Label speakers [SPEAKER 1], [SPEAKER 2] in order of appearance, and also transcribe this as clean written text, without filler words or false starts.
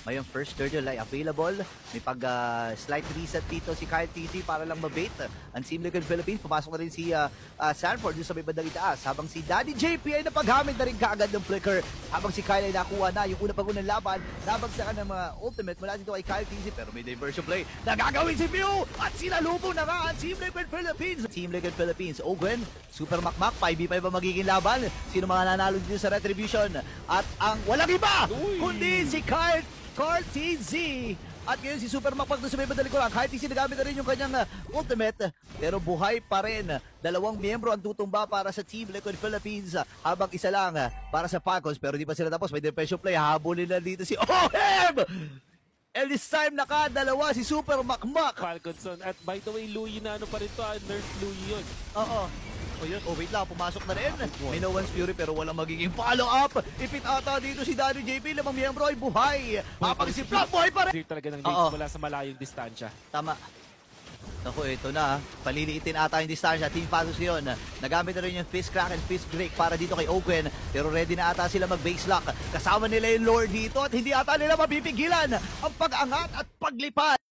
[SPEAKER 1] Mayroong first turtle ay available. May slight reset dito si Kyle TG para lang mabait. Ang Team Liquid Philippines, pumasok na rin si Sanford dun sa may bandang itaas. Habang si Daddy JP ay napaghamit na rin kaagad ng flicker. Habang si Kyle ay nakuha na yung unang laban. Nabagsakan ng mga ultimate mula dito kay Kyle TG. Pero may diversion play na gagawin si Mew. At sinalubong na nga ang Team Liquid Philippines. Team Liquid Philippines, Ogwen, Super Makmak, 5v5 ba magiging laban? Sino mga nanalo dito sa Retribution? At ang walang iba, kundi si Kyle TZ. At ngayon si Super Makmak doon sa may bandang likuran. Kyle TZ nagamit na rin yung kanyang ultimate. Pero buhay pa rin. Dalawang miyembro ang tutumba para sa Team Liquid Philippines. Habang isa lang para sa Falcons. Pero di pa sila tapos. May defensive play. Habulin na dito si OM! And this time nakadalawa si Super Makmak.
[SPEAKER 2] Falconson. At by the way, Louie na ano pa rin to. Nerf Louie yun.
[SPEAKER 1] Oo. O yun, wait lang, pumasok na rin. May no one's fury pero walang magiging follow-up. Ipit ata dito si Daddy JP, lamang miyembro ay buhay. Habang si Flop buhay pa rin.
[SPEAKER 2] Clear talaga ng leads mula sa malayong distansya.
[SPEAKER 1] Tama. Naku, ito na. Paliliitin ata yung distansya. Team Falcons yun. Nagamit na rin yung Fist Crack and Fist Break para dito kay Ogwen. Pero ready na ata sila mag-base lock. Kasama nila yung Lord dito at hindi ata nila mapipigilan ang pag-angat at paglipat.